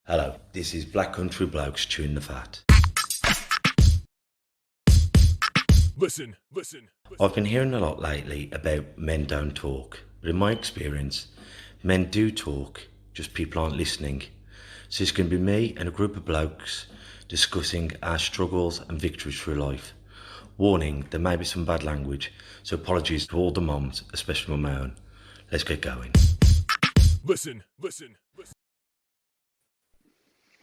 Hello, this is Black Country Blokes chewing the fat. Listen. I've been hearing a lot lately about men don't talk, but in my experience, men do talk, just people aren't listening. So it's going to be me and a group of blokes discussing our struggles and victories through life. Warning, there may be some bad language, so apologies to all the moms, especially my own. Let's get going. Listen.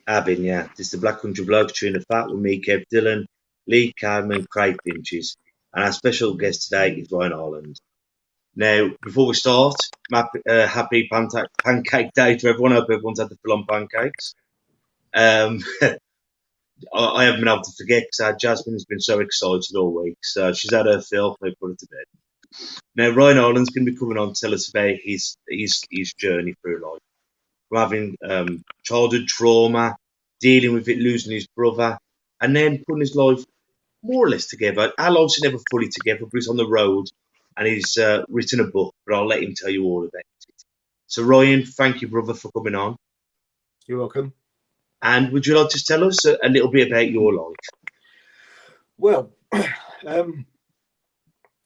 Abin, yeah. This is the Black Country Blokes chewing the fat with me, Kev Dillon, Lee Carman, Craig Finches, and our special guest today is Ryan Harland. Now, before we start, happy pancake day to everyone. I hope everyone's had the full-on pancakes. I haven't been able to forget because Jasmine has been so excited all week. So she's had her fill. I put her to bed. Now, Ryan Harland's going to be coming on to tell us about his journey through life. From having childhood trauma, dealing with it, losing his brother, and then putting his life more or less together. Our lives are never fully together, but he's on the road and he's written a book, but I'll let him tell you all about it. So, Ryan, thank you, brother, for coming on. You're welcome. And would you like to tell us a little bit about your life? Well,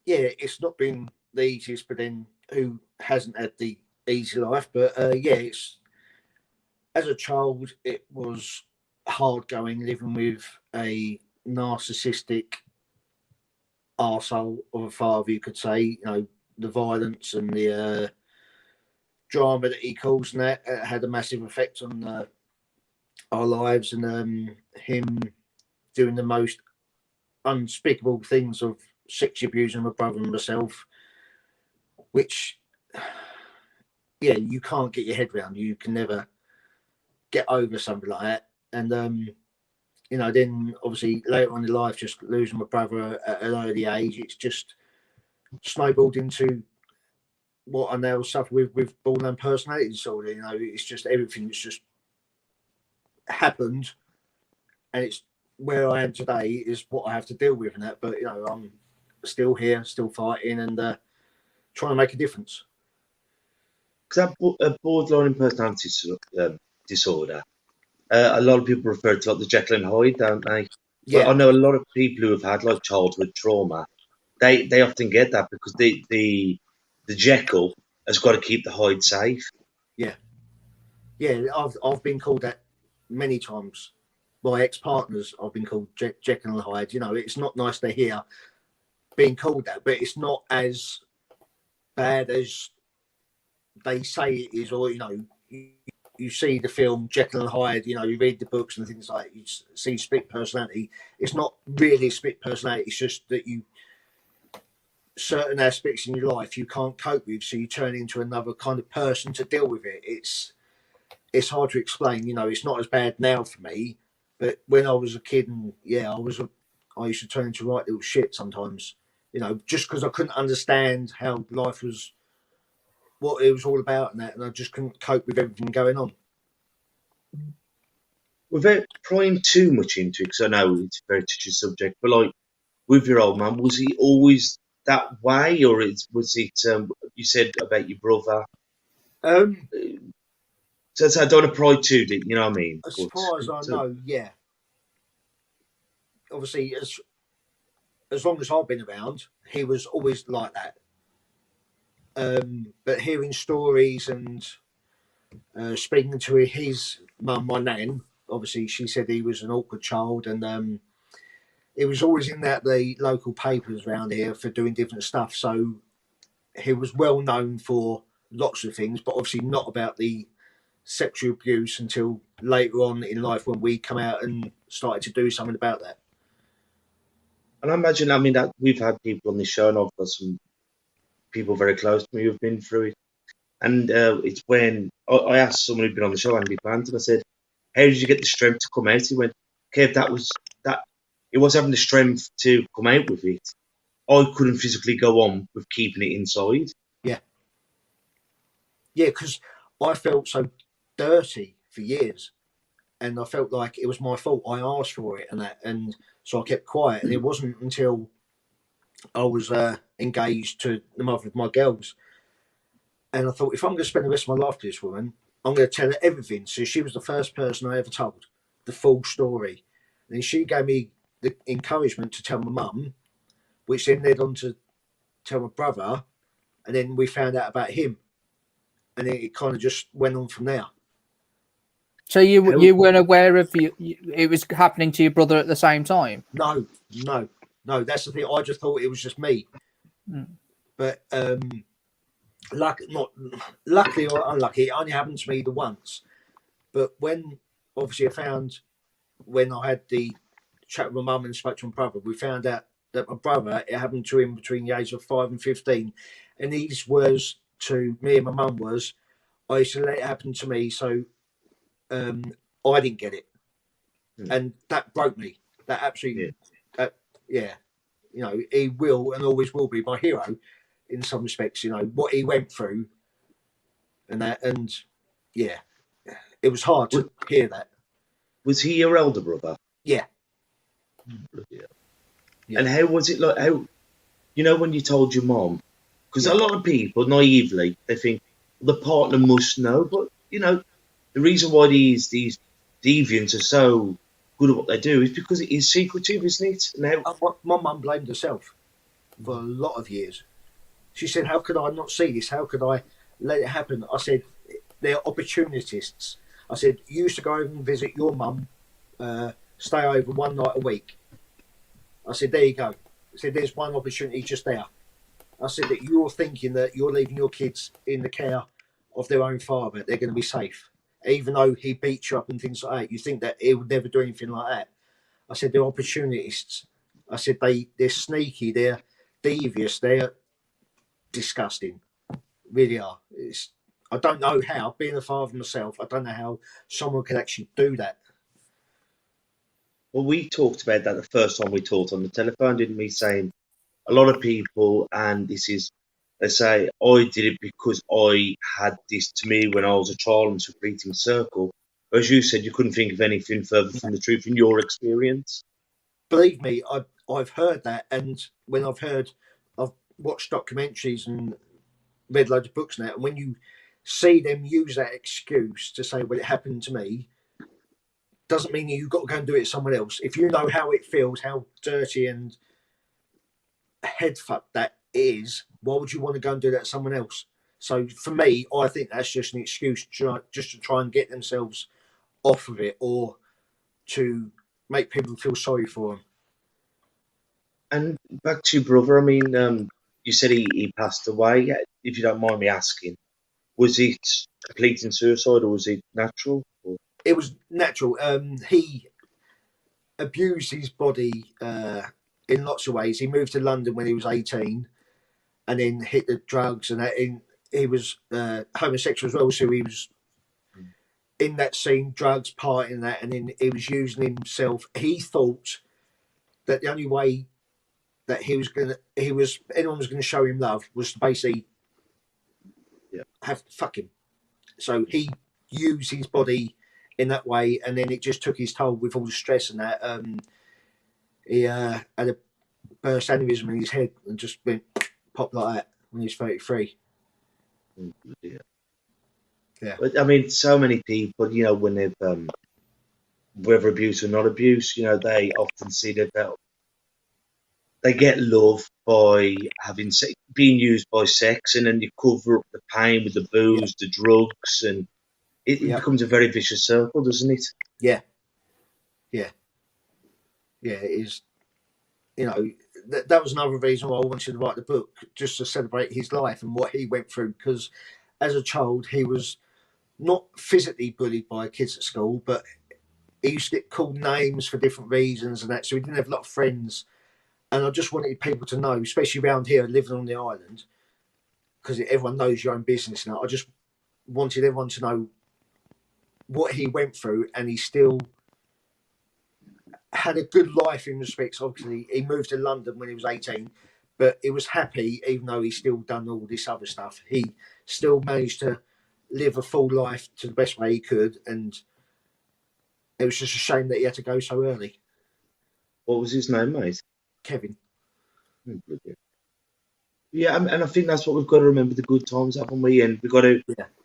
it's not been the easiest, but then who hasn't had the easy life? But it's as a child, it was hard going living with a narcissistic arsehole of a father, you could say. You know, the violence and the drama that he caused, and that had a massive effect on our lives, and him doing the most unspeakable things of sexually abusing my brother and myself, which, you can't get your head around. You can never get over something like that. And then obviously later on in life, just losing my brother at an early age, it's just snowballed into what I now suffer with borderline personality disorder. You know, it's just everything that's just happened, and it's where I am today is what I have to deal with in that. But I'm still here, still fighting, and trying to make a difference. Because that borderline personality disorder, a lot of people refer to like the Jekyll and Hyde, don't they? Yeah. But I know a lot of people who have had like childhood trauma, they often get that because the Jekyll has got to keep the Hyde safe. Yeah, I've been called that many times. My ex-partners, I've been called Jekyll and Hyde. You know, it's not nice to hear being called that, but it's not as bad as they say it is. Or you see the film Jekyll and Hyde. You know, you read the books and things like you see split personality. It's not really split personality. It's just that certain aspects in your life you can't cope with, so you turn into another kind of person to deal with it. It's hard to explain. You know, it's not as bad now for me, but when I was a kid, and I used to turn into right little shit sometimes. You know, just because I couldn't understand how life was, what it was all about, and that, and I just couldn't cope with everything going on. Without prying too much into it, because I know it's a very touchy subject, but like with your old man, was he always that way, or was it? You said about your brother. So I don't want to pry too deep, you know what I mean? As far as I know, yeah. Obviously, as long as I've been around, he was always like that. But hearing stories and speaking to his mum, my nan, obviously she said he was an awkward child, and he was always in the local papers around here for doing different stuff. So he was well known for lots of things, but obviously not about the sexual abuse until later on in life when we come out and started to do something about that. And I imagine, that we've had people on this show, and I've got some people very close to me who've been through it. And it's when I asked someone who'd been on the show, Andy Plant, and I said, "How did you get the strength to come out?" He went, "Kev, it was having the strength to come out with it. I couldn't physically go on with keeping it inside." Yeah, because I felt so dirty for years, and I felt like it was my fault. I asked for it, and so I kept quiet. And it wasn't until I was engaged to the mother of my girls, and I thought, if I'm going to spend the rest of my life with this woman, I'm going to tell her everything. So she was the first person I ever told the full story. And she gave me the encouragement to tell my mum, which then led on to tell my brother. And then we found out about him. And it kind of just went on from there. So you weren't aware of it was happening to your brother at the same time? No. That's the thing. I just thought it was just me. But luckily or unlucky, it only happened to me the once. But when obviously when I had the chat with my mum and spoke to my brother, we found out that my brother, it happened to him between the age of 5 and 15. And his words to me and my mum was, I used to let it happen to me, so I didn't get it. And that broke me. That absolutely, yeah. You know, he will and always will be my hero in some respects, you know, what he went through and that, and yeah, it was hard to hear that. Was he your elder brother? Yeah. And how was it like, how, you know, when you told your mom? Because a lot of people, naively, they think the partner must know, but, you know, the reason why these deviants are so good at what they do is because it is secretive, isn't it? Now, my mum blamed herself for a lot of years. She said, how could I not see this? How could I let it happen? I said, they're opportunists. I said, you used to go over and visit your mum, stay over one night a week. I said, there you go. I said, there's one opportunity just there. I said that you're thinking that you're leaving your kids in the care of their own father. They're going to be safe. Even though he beats you up and things like that, you think that he would never do anything like that. I said, they're opportunists. I said, they're sneaky, they're devious, they're disgusting. Really are. I don't know how, being a father myself, I don't know how someone could actually do that. well, we talked about that the first time we talked on the telephone, didn't we? Saying a lot of people, and this is, they say, I did it because I had this to me when I was a child and took it in circle. As you said, you couldn't think of anything further from the truth in your experience. Believe me, I've heard that, and when I've watched documentaries and read loads of books now, and when you see them use that excuse to say, well, it happened to me, doesn't mean you've got to go and do it to someone else. If you know how it feels, how dirty and headfuck that is, why would you want to go and do that to someone else? So for me, I think that's just an excuse just to try and get themselves off of it, or to make people feel sorry for them. And back to your brother, I mean, you said he passed away. If you don't mind me asking, was it completing suicide or was it natural? Or? It was natural. He abused his body in lots of ways. He moved to London when he was 18 and then hit the drugs, and that. He was homosexual as well, so he was in that scene, drugs, partying, that, and then he was using himself. He thought that the only way that anyone was gonna show him love was to basically have to fuck him. So he used his body in that way, and then it just took his toll with all the stress and that. He had a burst aneurysm in his head and just went pop like that when he was 33. Yeah. But I mean, so many people, you know, when they've whether abuse or not abuse, you know, they often see that they get love by being used by sex, and then you cover up the pain with the booze, the drugs, and it becomes a very vicious circle, doesn't it? Yeah. It is. You know, that was another reason why I wanted to write the book, just to celebrate his life and what he went through. Because as a child, he was not physically bullied by kids at school, but he used to get called names for different reasons and that. So he didn't have a lot of friends. And I just wanted people to know, especially around here, living on the island, because everyone knows your own business now. I just wanted everyone to know what he went through, and he still had a good life in respects. Obviously, he moved to London when he was 18, but he was happy, even though he still done all this other stuff. He still managed to live a full life to the best way he could, and it was just a shame that he had to go so early. What was his name, mate? Kevin. Yeah, and I think that's what we've got to remember, the good times, haven't we? And we've got to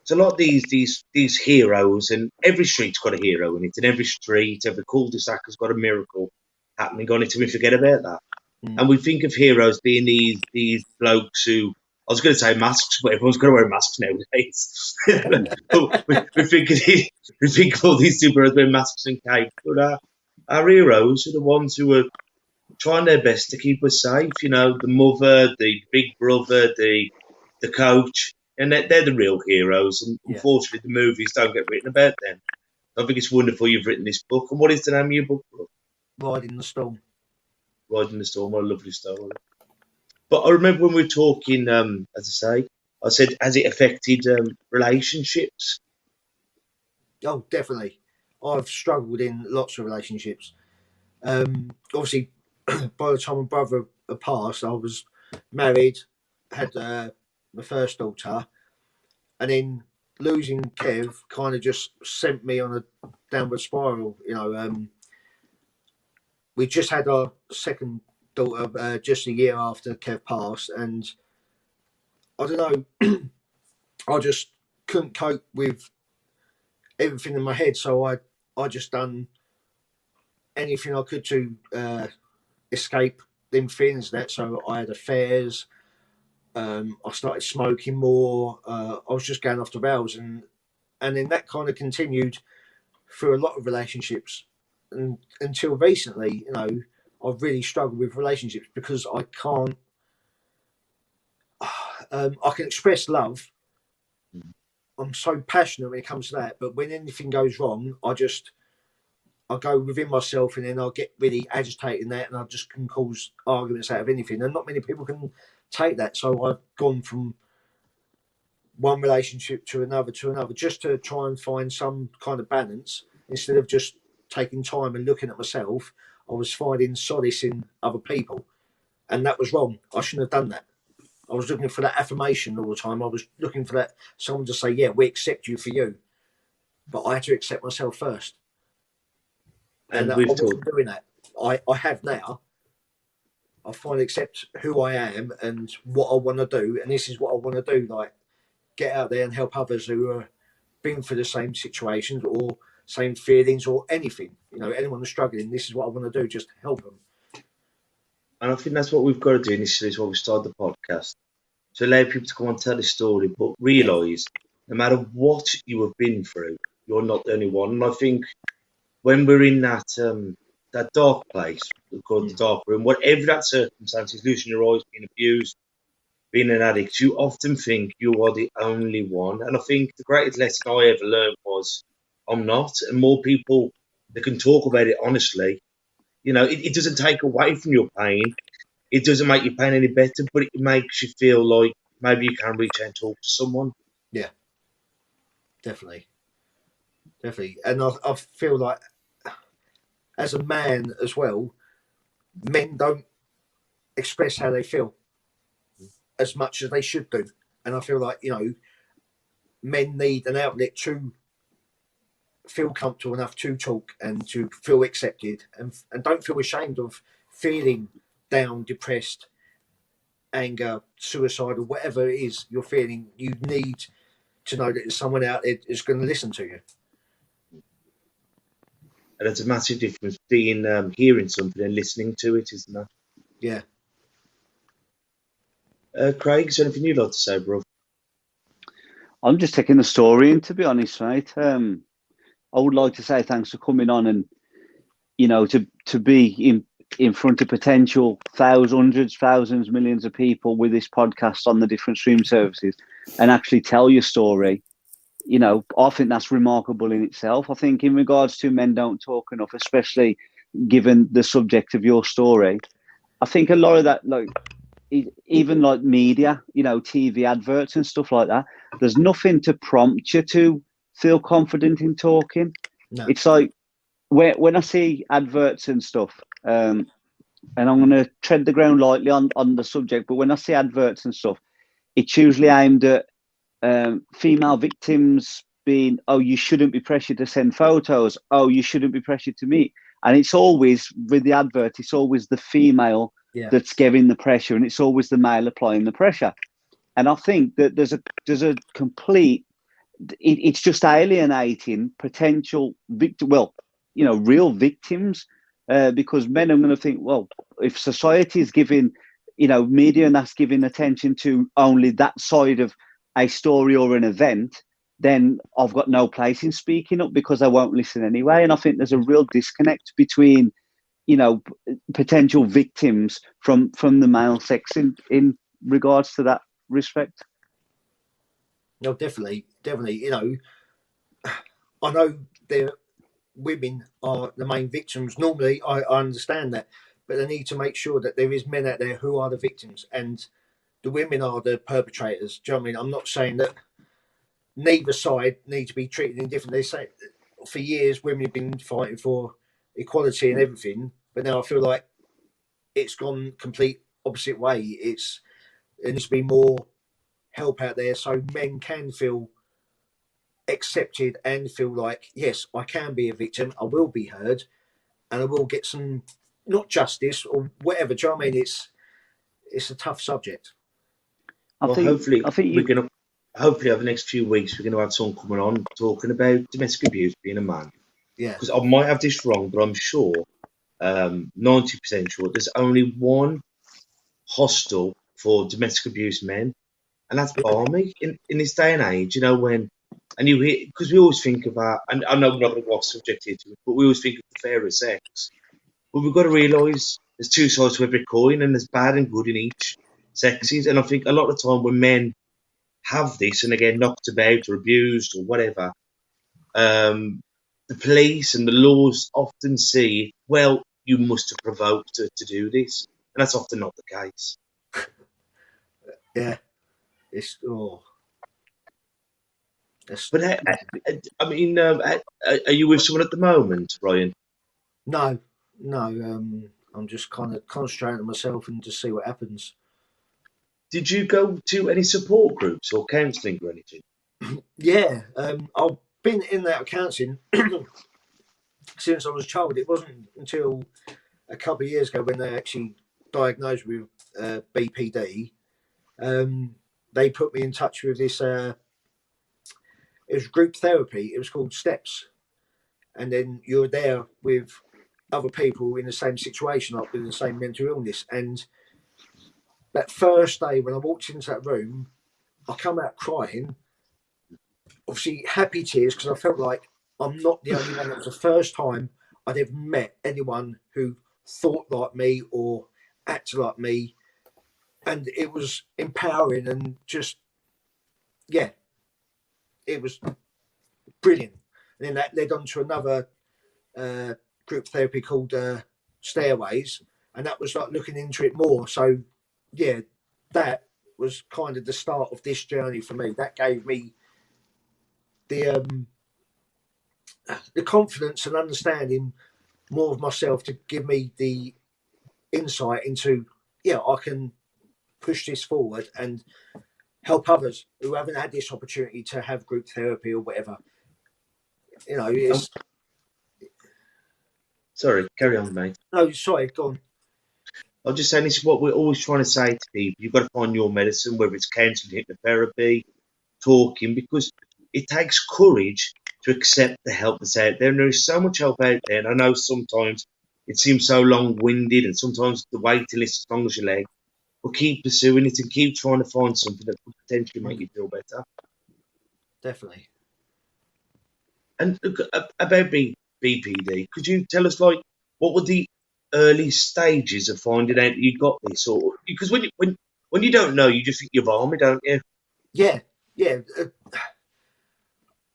It's a lot of these heroes, and every street's got a hero in it, and every street, every cul-de-sac has got a miracle happening on it, and we forget about that. And we think of heroes being these blokes who, I was going to say masks, but everyone's got to wear masks nowadays. we think of all these superheroes wearing masks and capes, but our heroes are the ones who are trying their best to keep us safe. You know, the mother, the big brother, the coach, and they're the real heroes. And unfortunately, the movies don't get written about them. I think it's wonderful you've written this book. And what is the name of your book, bro? Riding the Storm. Riding the Storm. What a lovely story. But I remember when we were talking, as I say, I said, has it affected relationships? Oh, definitely. I've struggled in lots of relationships. Obviously, by the time my brother had passed, I was married, had my first daughter, and then losing Kev kind of just sent me on a downward spiral. You know, we just had our second daughter just a year after Kev passed, and I don't know, I just couldn't cope with everything in my head, so I just done anything I could to escape them feelings. That so I had affairs. I started smoking more. I was just going off the rails, and then that kind of continued through a lot of relationships, and until recently, you know, I've really struggled with relationships because I can't. I can express love. I'm so passionate when it comes to that, but when anything goes wrong, I go within myself, and then I'll get really agitated in that, and I just can cause arguments out of anything. And not many people can take that. So I've gone from one relationship to another, just to try and find some kind of balance. Instead of just taking time and looking at myself, I was finding solace in other people. And that was wrong. I shouldn't have done that. I was looking for that affirmation all the time. I was looking for that someone to say, yeah, we accept you for you. But I had to accept myself first. And I wasn't doing that. I have now. I finally accept who I am and what I want to do. And this is what I want to do. Like, get out there and help others who are been through the same situations or same feelings or anything. You know, anyone who's struggling, this is what I want to do, just help them. And I think that's what we've got to do initially, is why we started the podcast. To allow people to come and tell their story, but realise no matter what you have been through, you're not the only one. And I think when we're in that dark place, called the dark room, whatever that circumstance is, losing your eyes, being abused, being an addict, you often think you are the only one. And I think the greatest lesson I ever learned was I'm not. And more people that can talk about it honestly, you know, it doesn't take away from your pain. It doesn't make your pain any better, but it makes you feel like maybe you can reach out and talk to someone. Yeah, definitely. And I feel like, as a man as well, men don't express how they feel as much as they should do. And I feel like, you know, men need an outlet to feel comfortable enough to talk and to feel accepted, and don't feel ashamed of feeling down, depressed, anger, suicidal, whatever it is you're feeling. You need to know that there's someone out there that's going to listen to you. And there's a massive difference between hearing something and listening to it, isn't there? Yeah. Craig, is there anything you'd like to say, bro? I'm just taking the story in, to be honest, right? I would like to say thanks for coming on, and, you know, to be in front of potential hundreds, thousands, millions of people with this podcast on the different stream services and actually tell your story. You know, I think that's remarkable in itself. I think in regards to men don't talk enough, especially given the subject of your story, I think a lot of that, like, even like media, you know, TV adverts and stuff like that, there's nothing to prompt you to feel confident in talking. No. It's like when I see adverts and stuff, and I'm going to tread the ground lightly on the subject, but when I see adverts and stuff, it's usually aimed at female victims being, oh, you shouldn't be pressured to send photos. Oh, you shouldn't be pressured to meet. And it's always, with the advert, it's always the female that's giving the pressure, and it's always the male applying the pressure. And I think that there's a complete it's just alienating potential victim. Well, real victims, because men are going to think, well, if society is giving, media and that's giving attention to only that side of a story or an event, then I've got no place in speaking up because I won't listen anyway. And I think there's a real disconnect between, potential victims from the male sex in regards to that respect. No, definitely. I know women are the main victims. Normally, I understand that, but they need to make sure that there is men out there who are the victims and the women are the perpetrators. Do you know what I mean? I'm not saying that neither side need to be treated indifferently. They say for years women have been fighting for equality and everything, but now I feel like it's gone complete opposite way. There needs to be more help out there so men can feel accepted and feel like, yes, I can be a victim, I will be heard, and I will get some, not justice or whatever. Do you know what I mean? It's a tough subject. Hopefully over the next few weeks we're going to have someone coming on talking about domestic abuse, being a man. Yeah. Because I might have this wrong, but I'm sure, 90% sure, there's only one hostel for domestic abuse men, and that's balmy in this day and age. When, and you hear, because we always think about, and I know we're not going to go off subject here to it, but we always think of the fairer sex. But we've got to realise there's two sides to every coin, and there's bad and good in each sexes. And I think a lot of the time when men have this and they get knocked about or abused or whatever, the police and the laws often see, well, you must have provoked her to do this, and that's often not the case. Yeah, But I mean, are you with someone at the moment, Ryan? No. I'm just kind of concentrating on myself and just see what happens. Did you go to any support groups or counselling or anything? Yeah, I've been in that counselling since I was a child. It wasn't until a couple of years ago when they actually diagnosed me with BPD. They put me in touch with this. It was group therapy. It was called Steps, and then you're there with other people in the same situation, like with the same mental illness. And that first day when I walked into that room, I come out crying. Obviously, happy tears because I felt like I'm not the only one. It was the first time I'd ever met anyone who thought like me or acted like me, and it was empowering and just, yeah, it was brilliant. And then that led on to another group therapy called Stairways, and that was like looking into it more. So, yeah, that was kind of the start of this journey for me. That gave me the confidence and understanding more of myself to give me the insight into, yeah, I can push this forward and help others who haven't had this opportunity to have group therapy or whatever. It's... Sorry, carry on, mate. No, sorry, go on. I'm just saying this is what we're always trying to say to people. You've got to find your medicine, whether it's counselling, hypnotherapy, talking, because it takes courage to accept the help that's out there. And there is so much help out there. And I know sometimes it seems so long-winded and sometimes the waiting list as long as your leg. But keep pursuing it and keep trying to find something that could potentially make you feel better. Definitely. And look, about BPD, could you tell us, like, what were the early stages of finding out that you got this? Or because when you don't know, you just think you're balmy, don't you? Yeah.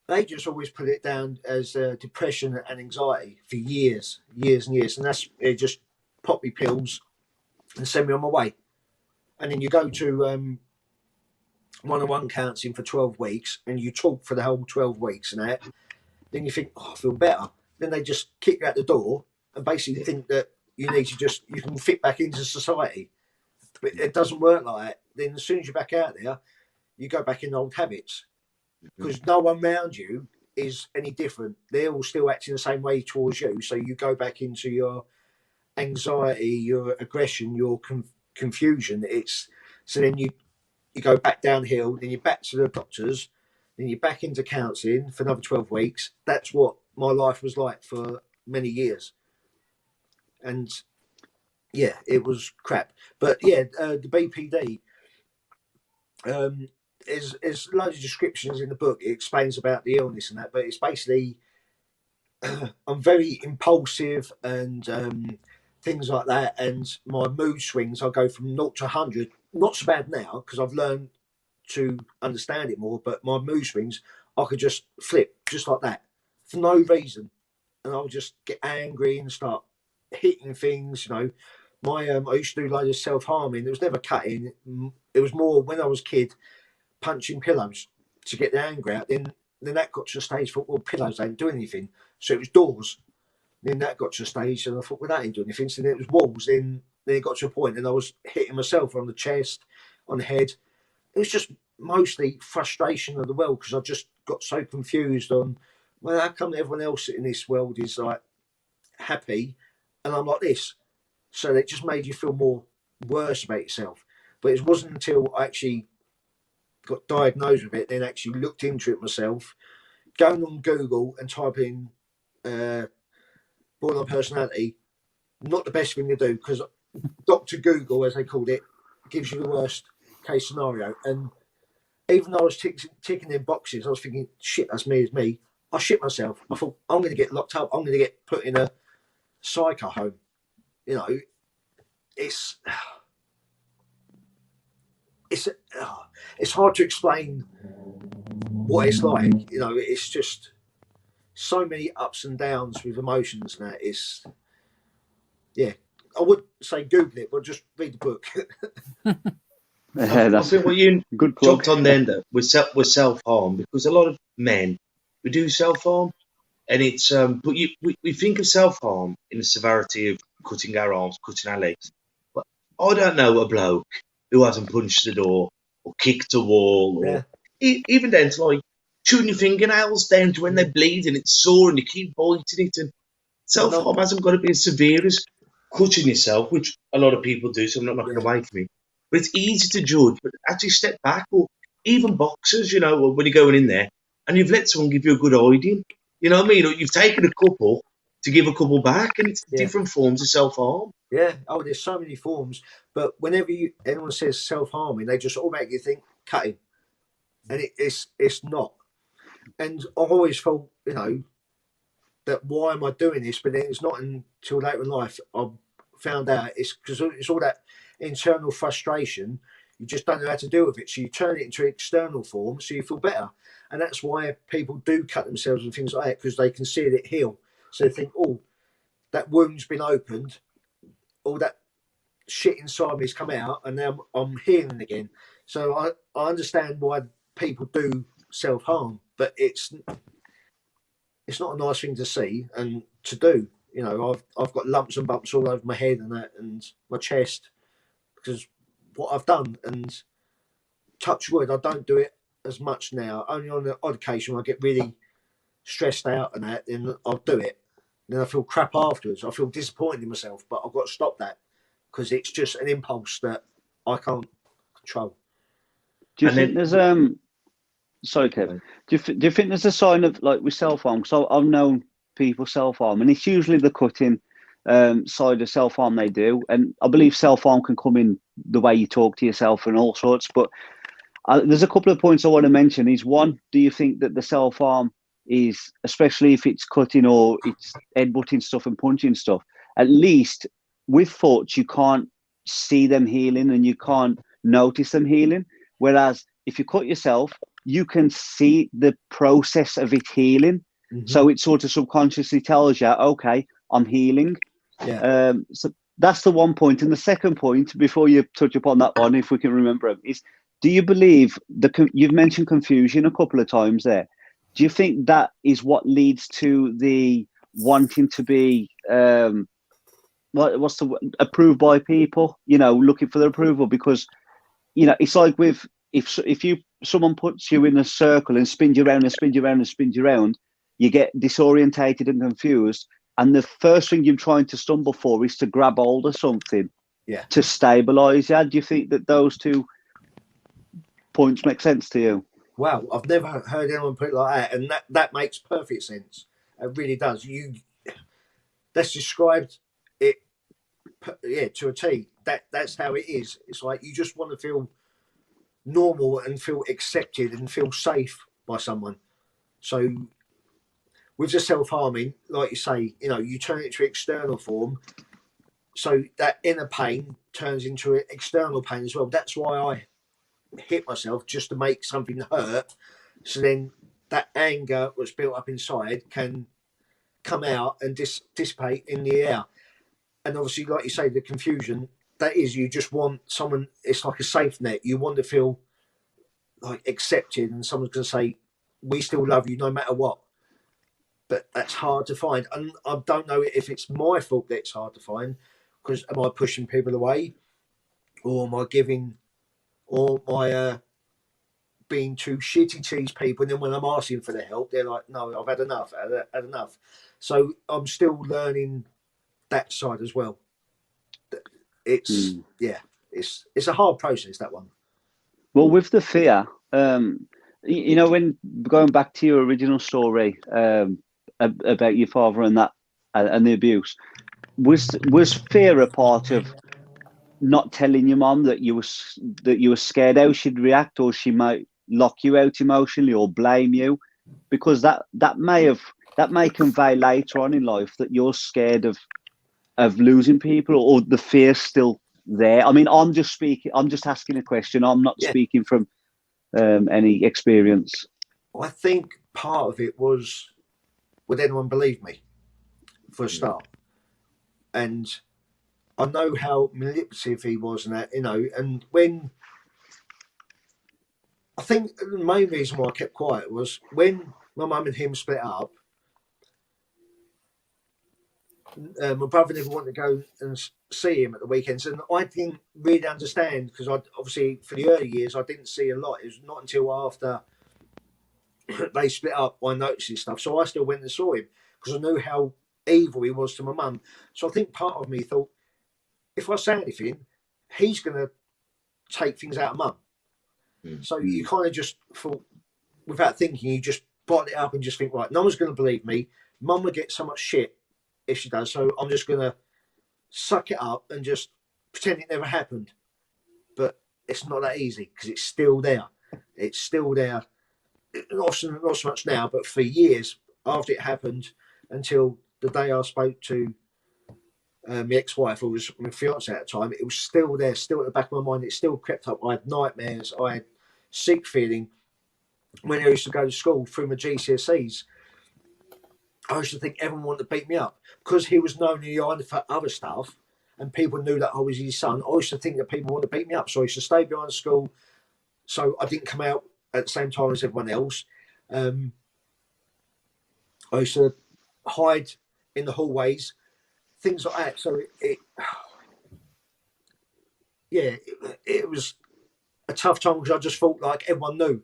They just always put it down as depression and anxiety for years and years. And that's, they just pop me pills and send me on my way. And then you go to one-on-one counselling for 12 weeks and you talk for the whole 12 weeks and that. Then you think, I feel better. Then they just kick you out the door and basically think that you can fit back into society. But it doesn't work like that. Then as soon as you're back out there, you go back in old habits. Because no one around you is any different. They're all still acting the same way towards you. So you go back into your anxiety, your aggression, your confusion. So then you go back downhill, then you're back to the doctors. then you're back into counselling for another 12 weeks. That's what my life was like for many years. And yeah, it was crap. But yeah, the BPD, there's loads of descriptions in the book. It explains about the illness and that, but it's basically I'm very impulsive and things like that, and my mood swings. I go from 0 to 100. Not so bad now because I've learned to understand it more. But my mood swings, I could just flip just like that for no reason, and I'll just get angry and start hitting things. You know, my I used to do loads of self-harming. It was never cutting. It was more when I was a kid, punching pillows to get the anger out. Then that got to a stage for, well, pillows don't do anything. So it was doors. Then that got to a stage and I thought, well, that ain't doing anything. So then it was walls. Then it got to a point and I was hitting myself on the chest, on the head. It was just mostly frustration of the world because I just got so confused on, well, how come everyone else in this world is like happy and I'm like this? So it just made you feel more worse about yourself. But it wasn't until I actually got diagnosed with it, then actually looked into it myself, going on Google and typing borderline personality, not the best thing to do because Dr. Google, as they called it, gives you the worst case scenario. And even though I was ticking in boxes, I was thinking, shit, that's me, it's me. I shit myself. I thought, I'm going to get locked up. I'm going to get put in a psycho home. You know, it's hard to explain what it's like. You know, it's just so many ups and downs with emotions. And that is, yeah. I would say Google it, but just read the book. Yeah, I think what you good plug. jumped on then that was self-harm, because a lot of men, we do self-harm, and it's but we think of self-harm in the severity of cutting our arms, cutting our legs. But I don't know a bloke who hasn't punched the door or kicked a wall, or even down to like chewing your fingernails down to when they bleed and it's sore and you keep biting it. And self-harm hasn't got to be as severe as cutting yourself, which a lot of people do, so I'm not knocking away from it. But it's easy to judge, but actually step back. Or even boxers, you know, when you're going in there and you've let someone give you a good hiding, you know what I mean? Or you've taken a couple to give a couple back, and it's different forms of self-harm. Yeah, there's so many forms, but whenever anyone says self-harming, they just automatically think cutting, and it's not. And I always felt, you know, that why am I doing this? But then it's not until later in life I found out it's because it's all that internal frustration. You just don't know how to deal with it, so you turn it into external form, so you feel better. And that's why people do cut themselves and things like that, because they can see it heal. So they think, oh, that wound's been opened, all that shit inside me has come out, and now I'm healing again. So I understand why people do self-harm, but it's not a nice thing to see and to do. You know, I've got lumps and bumps all over my head and that, and my chest, because what I've done. And touch wood, I don't do it as much now. Only on the odd occasion when I get really stressed out and that, then I'll do it. Then I feel crap afterwards. I feel disappointed in myself, but I've got to stop that because it's just an impulse that I can't control. Do you think there's sorry, Kevin. Do you think there's a sign of, like, with self-harm? So I've known people self-harm, and it's usually the cutting side of self-harm they do. And I believe self-harm can come in the way you talk to yourself and all sorts. But there's a couple of points I want to mention. Is one, do you think that the self-harm is, especially if it's cutting or it's headbutting stuff and punching stuff, at least with thoughts you can't see them healing and you can't notice them healing? Whereas if you cut yourself, you can see the process of it healing. Mm-hmm. So it sort of subconsciously tells you, okay, I'm healing. Yeah. So that's the one point. And the second point, before you touch upon that one, if we can remember it, is, do you believe you've mentioned confusion a couple of times there? Do you think that is what leads to the wanting to be what's the approved by people? You know, looking for the approval, because, you know, it's like with if someone puts you in a circle and spins you around and spins you around and spins you around, you get disorientated and confused. And the first thing you're trying to stumble for is to grab hold of something to stabilize you. Do you think that those two points make sense to you? Wow, I've never heard anyone put it like that, and that makes perfect sense. It really does. That's described it, yeah, to a T. That's how it is. It's like you just want to feel normal and feel accepted and feel safe by someone. So with the self-harming, like you say, you turn it to external form, so that inner pain turns into external pain as well. That's why I hit myself, just to make something hurt, so then that anger that's built up inside can come out and dissipate in the air. And obviously, like you say, the confusion, that is, you just want someone, it's like a safe net. You want to feel like accepted, and someone's going to say, we still love you no matter what. But that's hard to find. And I don't know if it's my fault that it's hard to find, because am I pushing people away, or am I giving, or am I being too shitty to these people? And then when I'm asking for their help, they're like, no, I've had enough, had enough. So I'm still learning that side as well. It's it's a hard process, that one. Well, with the fear, when going back to your original story about your father and that and the abuse, was fear a part of not telling your mum that you were scared how she'd react, or she might lock you out emotionally or blame you? Because that may convey later on in life that you're scared of losing people, or the fear's still there. I mean, I'm just asking a question. I'm not speaking from any experience. I think part of it was, would anyone believe me, for a start? And I know how manipulative he was, and that, and when I think the main reason why I kept quiet was when my mum and him split up. My brother never wanted to go and see him at the weekends, and I didn't really understand, because I obviously, for the early years, I didn't see a lot. It was not until after they split up I noticed his stuff. So I still went and saw him, because I knew how evil he was to my mum. So I think part of me thought, if I say anything, he's going to take things out of mum. So you kind of just thought, without thinking, you just bottle it up and just think, right, no one's going to believe me. Mum will get so much shit if she does, so I'm just going to suck it up and just pretend it never happened. But it's not that easy, because it's still there. It's still there. Not so much now, but for years after it happened, until the day I spoke to my ex-wife, who was my fiance at the time, it was still there, still at the back of my mind. It still crept up. I had nightmares. I had sick feeling when I used to go to school through my GCSEs. I used to think everyone wanted to beat me up, because he was known in the island for other stuff, and people knew that I was his son. I used to think that people wanted to beat me up, so I used to stay behind school, so I didn't come out at the same time as everyone else. I used to hide in the hallways, things like that. So it was a tough time, because I just thought like everyone knew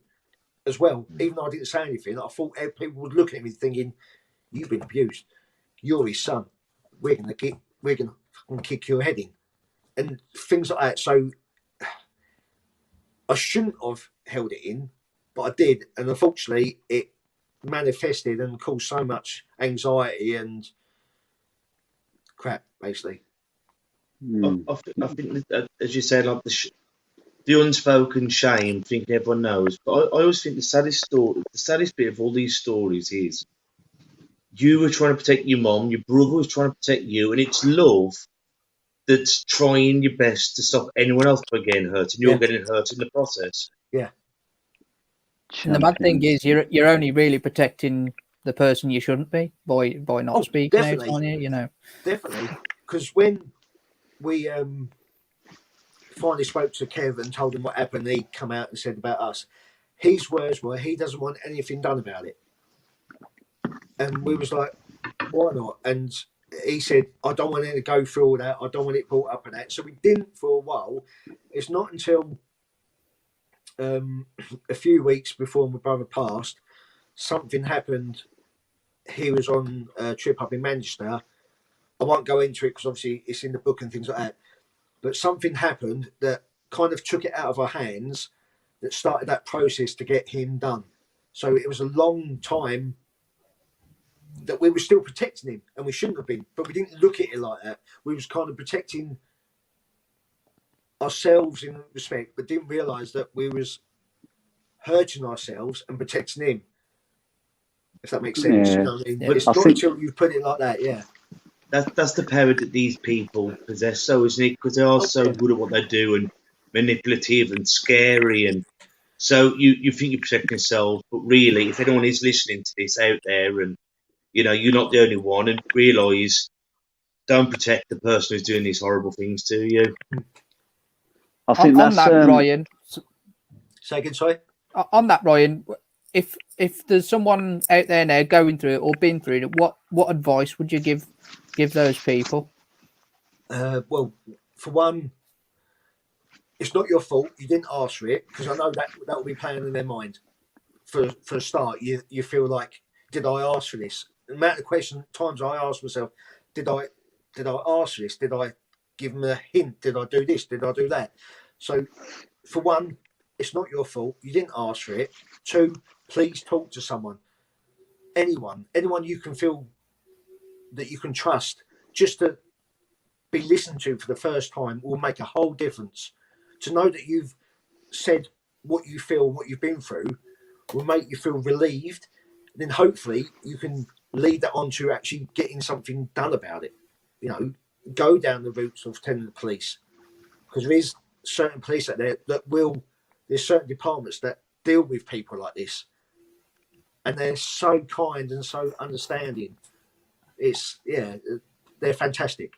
as well. Even though I didn't say anything, I thought people would look at me thinking, you've been abused. You're his son. We're gonna kick your head in, and things like that. So I shouldn't have held it in, but I did, and unfortunately, it manifested and caused so much anxiety and crap, basically. I think that, as you said, like the unspoken shame, thinking everyone knows. But I always think the saddest bit of all these stories is you were trying to protect your mom, your brother was trying to protect you, and it's love that's trying your best to stop anyone else from getting hurt, and you're getting hurt in the process. Yeah. And the mad thing is, you're only really protecting the person you shouldn't be by not speaking out on it. Definitely, because when we finally spoke to Kev and told him what happened, he come out and said about us, his words were, he doesn't want anything done about it. And we was like, why not? And he said, I don't want it to go through all that. I don't want it brought up and that. So we didn't for a while. It's not until a few weeks before my brother passed, something happened. He was on a trip up in Manchester. I won't go into it because obviously it's in the book and things like that. But something happened that kind of took it out of our hands. that started that process to get him done. So it was a long time that we were still protecting him, and we shouldn't have been, but we didn't look at it like that. We was kind of protecting ourselves in respect, but didn't realise that we was hurting ourselves and protecting him. If that makes sense. Yeah. You know what I mean? Yeah. It's I not think- until you put it like that, yeah. That's the power that these people possess, so isn't it? Because they are so good at what they do and manipulative and scary, and so you think you're protecting yourself, but really, if anyone is listening to this out there, and you know you're not the only one, and realise, don't protect the person who's doing these horrible things to you. I think On that's that, Ryan. Say again, sorry? On that, Ryan, if there's someone out there now going through it or been through it, what advice would you give those people? Well, for one, it's not your fault. You didn't ask for it, because I know that will be playing in their mind. For a start, you feel like, did I ask for this? The amount of times I ask myself, did I ask for this? Did I give them a hint? Did I do this? Did I do that? So, for one, it's not your fault. You didn't ask for it. Two, please talk to someone. Anyone you can feel that you can trust, just to be listened to for the first time will make a whole difference. To know that you've said what you feel, what you've been through, will make you feel relieved. Then hopefully you can lead that on to actually getting something done about it. You know, go down the routes of telling the police, because there is certain police out there there's certain departments that deal with people like this, and they're so kind and so understanding. They're fantastic.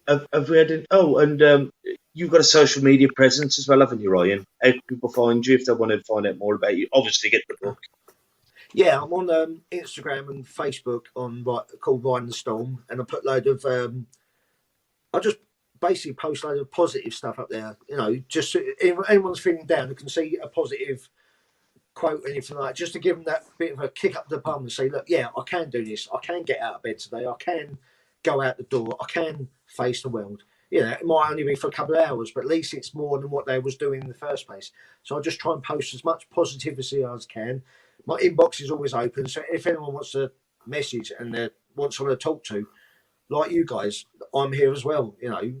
Have we had you've got a social media presence as well, haven't you, Ryan? How can people find you if they want to find out more about you? Obviously, get the book. Yeah, I'm on Instagram and Facebook called Ryan the Storm, and I put load of I just basically post load of positive stuff up there. You know, just if anyone's feeling down, they can see a positive quote or anything like that, just to give them that bit of a kick up the bum and say, look, yeah, I can do this. I can get out of bed today. I can go out the door. I can face the world. You know, it might only be for a couple of hours, but at least it's more than what they was doing in the first place. So I just try and post as much positivity as I can. My inbox is always open, so if anyone wants a message and they want someone to talk to, like you guys, I'm here as well. You know,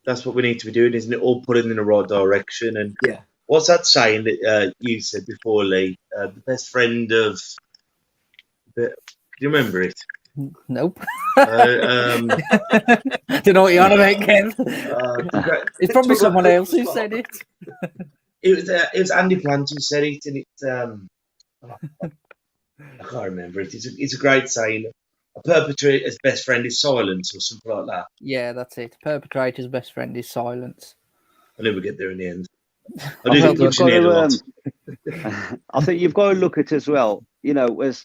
That's what we need to be doing, isn't it? All putting in the right direction. And yeah. what's that saying that you said before, Lee? The best friend of. Do you remember it? Nope. Um, Don't know what you're on about, Kev. It's probably Talk someone about else who Christmas said it. it was Andy Plant who said it, and I can't remember it. It's a great saying. A perpetrator's best friend is silence, or something like that. Yeah, that's it. Perpetrator's best friend is silence. I never get there in the end. I I do think the you've got dictionary a lot. to, I think you've got to look at as well, you know, as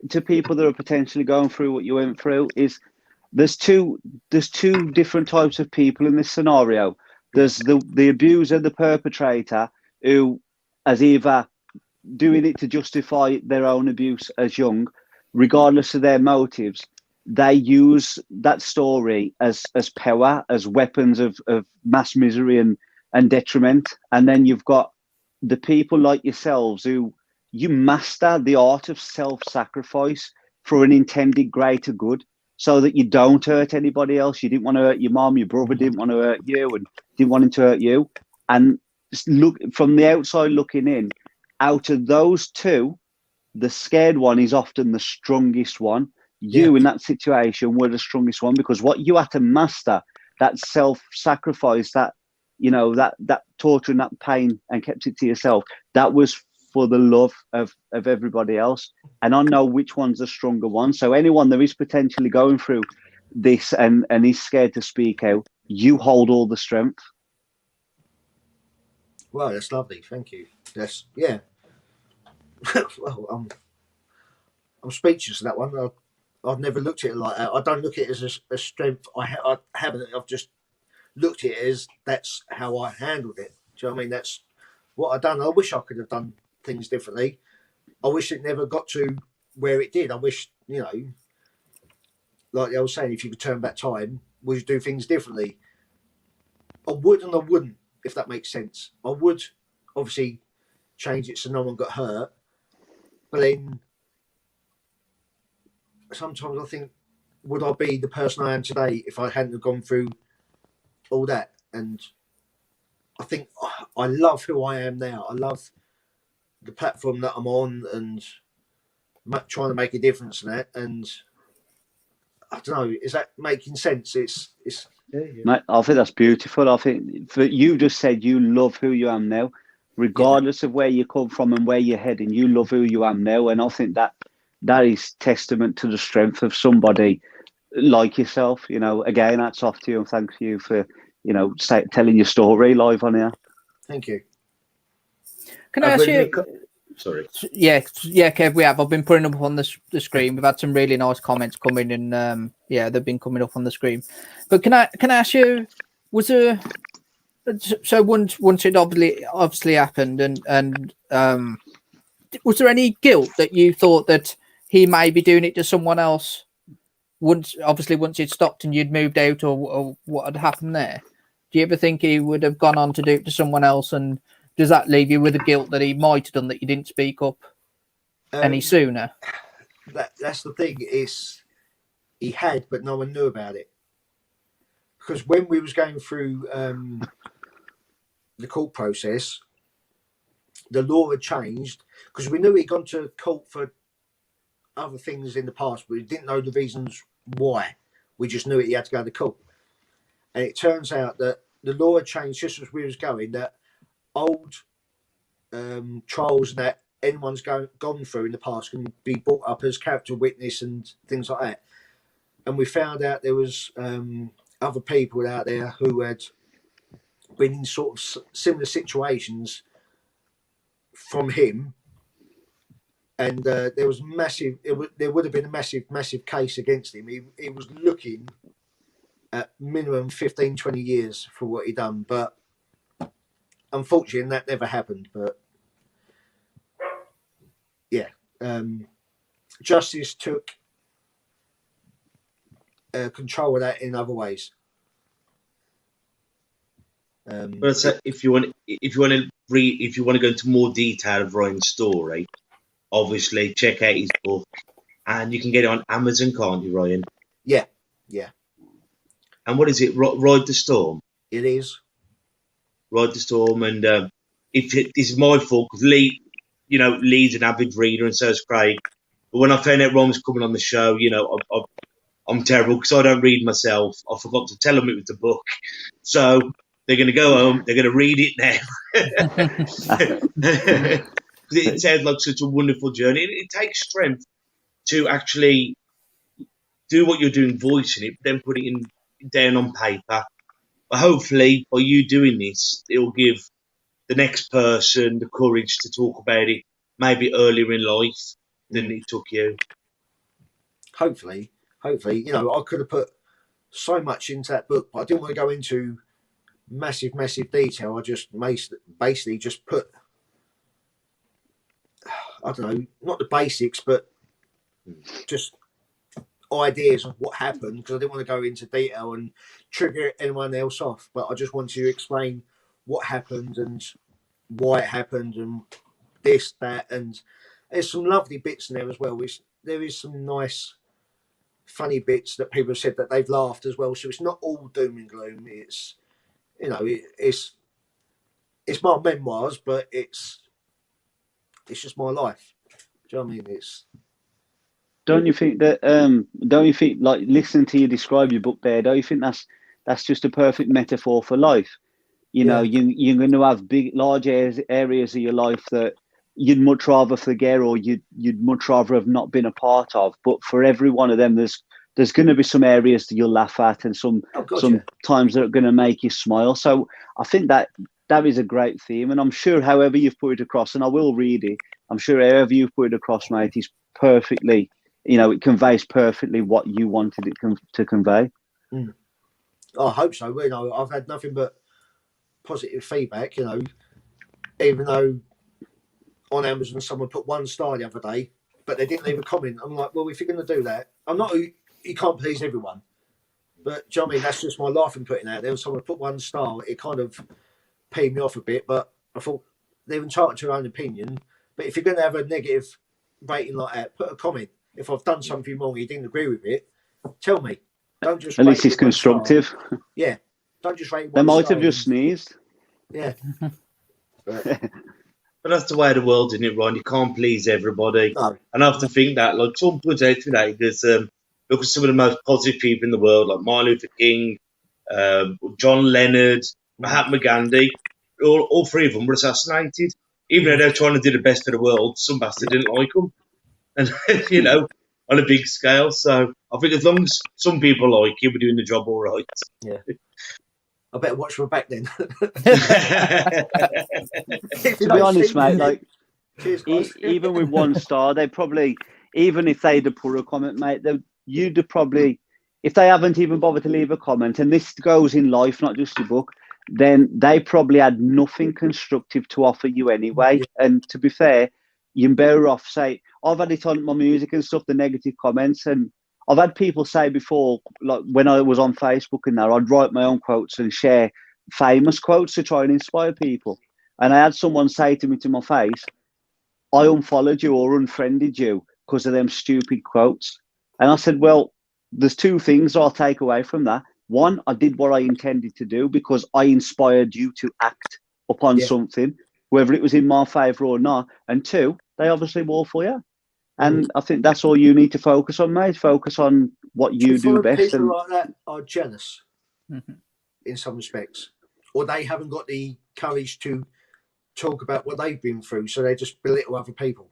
to people that are potentially going through what you went through, is there's two different types of people in this scenario. There's the abuser, the perpetrator, who is either doing it to justify their own abuse as young, regardless of their motives. They use that story as power, as weapons of mass misery and detriment. And then you've got the people like yourselves who you master the art of self-sacrifice for an intended greater good, so that you don't hurt anybody else. You didn't want to hurt your mom, your brother didn't want to hurt you, and didn't want him to hurt you. And just look from the outside looking in, out of those two, the scared one is often the strongest one. You in that situation were the strongest one, because what you had to master, that self-sacrifice, that, you know, that torture and that pain, and kept it to yourself, that was for the love of everybody else. And I know which one's the stronger one. So anyone that is potentially going through this and is scared to speak out, you hold all the strength. Well, that's lovely. Thank you. That's well, I'm speechless to that one. I've never looked at it like that. I don't look at it as a strength. I haven't. I've just looked at it as that's how I handled it. Do you know what I mean? That's what I've done. I wish I could have done things differently. I wish it never got to where it did. I wish, you know, like I was saying, if you could turn back time, would you do things differently? I would and I wouldn't, if that makes sense. I would obviously change it so no one got hurt, but then sometimes I think, would I be the person I am today if I hadn't have gone through all that? And I think I love who I am now. I love the platform that I'm on and trying to make a difference in that. And I don't know, is that making sense? It's Mate, I think that's beautiful. I think you just said you love who you are now, regardless of where you come from and where you're heading. You love who you are now, and I think that is testament to the strength of somebody like yourself. You know, again, hats off to you, and thank you for telling your story live on here. Thank you. Can I ask you? Sorry. Yeah, Kev, we have. I've been putting up on the screen. We've had some really nice comments coming in. They've been coming up on the screen. But can I ask you? Was there once it obviously happened, and was there any guilt that you thought that he may be doing it to someone else? Once it stopped and you'd moved out, or what had happened there? Do you ever think he would have gone on to do it to someone else? And does that leave you with a guilt that he might have done that you didn't speak up any sooner? That's the thing, is he had, but no one knew about it. Because when we was going through the court process, the law had changed, because we knew he'd gone to court for other things in the past, but we didn't know the reasons why. We just knew he had to go to court. And it turns out that the law had changed just as we was going, that old trials that anyone's gone through in the past can be brought up as character witness and things like that. And we found out there was other people out there who had been in sort of similar situations from him, and there was massive. There would have been a massive case against him. He was looking at minimum 15, 20 years for what he done, but unfortunately that never happened. But yeah, justice took control of that in other ways. But so if you want to go into more detail of Ryan's story, obviously check out his book, and you can get it on Amazon, can't you, Ryan? Yeah. And what is it? Ride the Storm. It is. Ride the Storm, and this is my fault because Lee's an avid reader, and so is Craig. But when I found out Ron was coming on the show, I'm terrible because I don't read myself. I forgot to tell them it was the book, so they're going to go home. They're going to read it now. It sounds like such a wonderful journey. It takes strength to actually do what you're doing, voicing it, then put it down on paper. But hopefully, by you doing this, it will give the next person the courage to talk about it maybe earlier in life than it took you. Hopefully, I could have put so much into that book, but I didn't want to go into massive detail. I just basically just put, I don't know, not the basics, but just ideas of what happened, because I didn't want to go into detail and trigger anyone else off. But I just wanted to explain what happened and why it happened and this, that, and there's some lovely bits in there as well. There is some nice, funny bits that people have said that they've laughed as well. So it's not all doom and gloom. It's it's my memoirs, but it's just my life. Do you know what I mean? Don't you think that? Don't you think, like, listening to you describe your book there? Don't you think that's just a perfect metaphor for life? You're going to have large areas of your life that you'd much rather forget, or you'd much rather have not been a part of. But for every one of them, there's going to be some areas that you'll laugh at, and some times that are going to make you smile. So I think that is a great theme, and I'm sure however you've put it across, and I will read it, I'm sure however you've put it across, mate, is perfectly, it conveys perfectly what you wanted it to convey. I hope so. I've had nothing but positive feedback, even though on Amazon someone put 1 star the other day, but they didn't leave a comment. I'm like, well, if you're going to do that, I'm not, you can't please everyone. But do you know what I mean? That's just my life I'm putting out there. If someone put 1 star, it kind of peed me off a bit. But I thought they're entitled to their own opinion. But if you're going to have a negative rating like that, put a comment. If I've done something wrong, you didn't agree with it, tell me. Don't just. At least it's rate it 1 star. constructive. Yeah. Don't just rate it They 1 might star have just and- sneezed. Yeah. But, But that's the way of the world, isn't it, Ryan? You can't please everybody. no. And I have to think that, like, Tom puts out today, because look at some of the most positive people in the world, like Martin Luther King, John Leonard, Mahatma Gandhi. All 3 of them were assassinated. Even though they were trying to do the best for the world, some bastard didn't like them. And, you know, on a big scale. So I think as long as some people like you, we're doing the job all right. Yeah. I better watch my back then. To be honest, mate, like Cheers, guys. even with 1 star, they probably, even if they'd have put a comment, mate, you'd have probably, if they haven't even bothered to leave a comment, and this goes in life, not just your book, then they probably had nothing constructive to offer you anyway. Yeah. And to be fair, you're better off say, I've had it on my music and stuff, the negative comments, and I've had people say before, like when I was on Facebook and that, I'd write my own quotes and share famous quotes to try and inspire people. And I had someone say to me to my face, I unfollowed you or unfriended you because of them stupid quotes. And I said, well, there's 2 things I'll take away from that. 1, I did what I intended to do because I inspired you to act upon something, whether it was in my favour or not. And 2, they obviously were for you. And I think that's all you need to focus on, mate. Focus on what you do best. People And like that are jealous in some respects, or they haven't got the courage to talk about what they've been through, so they just belittle other people.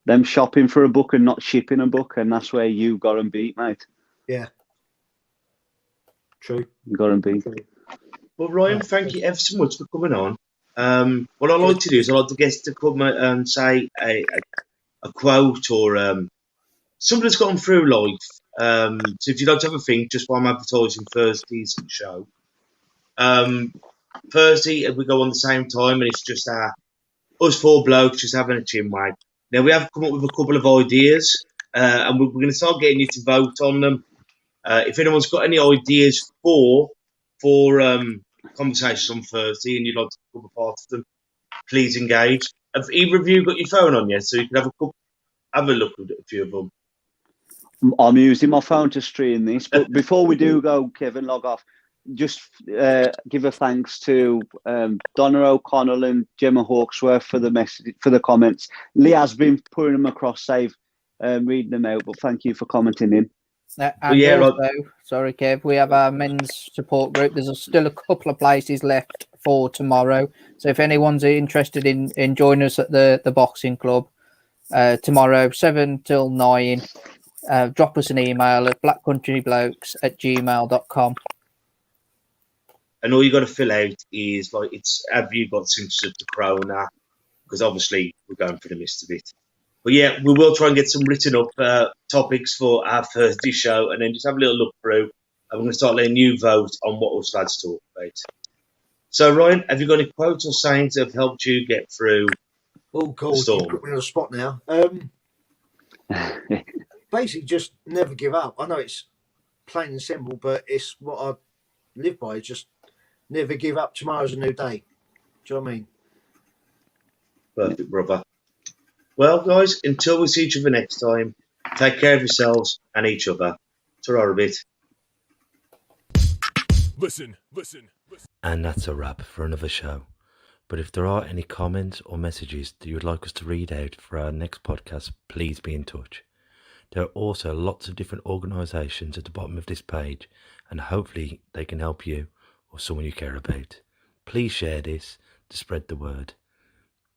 them shopping for a book and not shipping a book, and that's where you got them beat, mate. Yeah. True. You got them beat. Well, Ryan, thank you ever so much for coming on. What I like to do is I like the guests to come and say a quote or something that's gotten through life. So if you'd like to have a think, just while I'm advertising Thursday's show. Thursday, we go on the same time, and it's just us 4 blokes just having a chinwag. Now, we have come up with a couple of ideas, and we're going to start getting you to vote on them. If anyone's got any ideas for conversations on Thursday and you'd like to become a part of them, please engage. Have either of you got your phone on yet, so you can have a look at a few of them? I'm using my phone to stream this, but before we do go, Kevin, log off. Just give a thanks to Donna O'Connell and Gemma Hawksworth for the message, for the comments. Lee has been putting them across, save reading them out, but thank you for commenting in. And also, sorry, Kev, we have our men's support group. There's still a couple of places left for tomorrow. So if anyone's interested in joining us at the boxing club tomorrow, 7 till 9, drop us an email at blackcountryblokes@gmail.com. And all you got to fill out is like, have you got symptoms of the corona? Because obviously we're going for the midst of it. But yeah, we will try and get some written up topics for our Thursday show, and then just have a little look through. And we're going to start letting you vote on what us lads talk about. So Ryan, have you got any quotes or sayings that have helped you get through Oh God, the you storm? put me on the spot now. Basically, just never give up. I know it's plain and simple, but it's what I live by. Just never give up. Tomorrow's a new day. Do you know what I mean? Perfect, brother. Well, guys, until we see each other next time, take care of yourselves and each other. Ta-ra a bit. Listen. And that's a wrap for another show. But if there are any comments or messages that you would like us to read out for our next podcast, please be in touch. There are also lots of different organisations at the bottom of this page, and hopefully they can help you or someone you care about. Please share this to spread the word.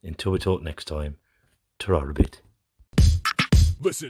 Until we talk next time, ta-ra a bit. Listen.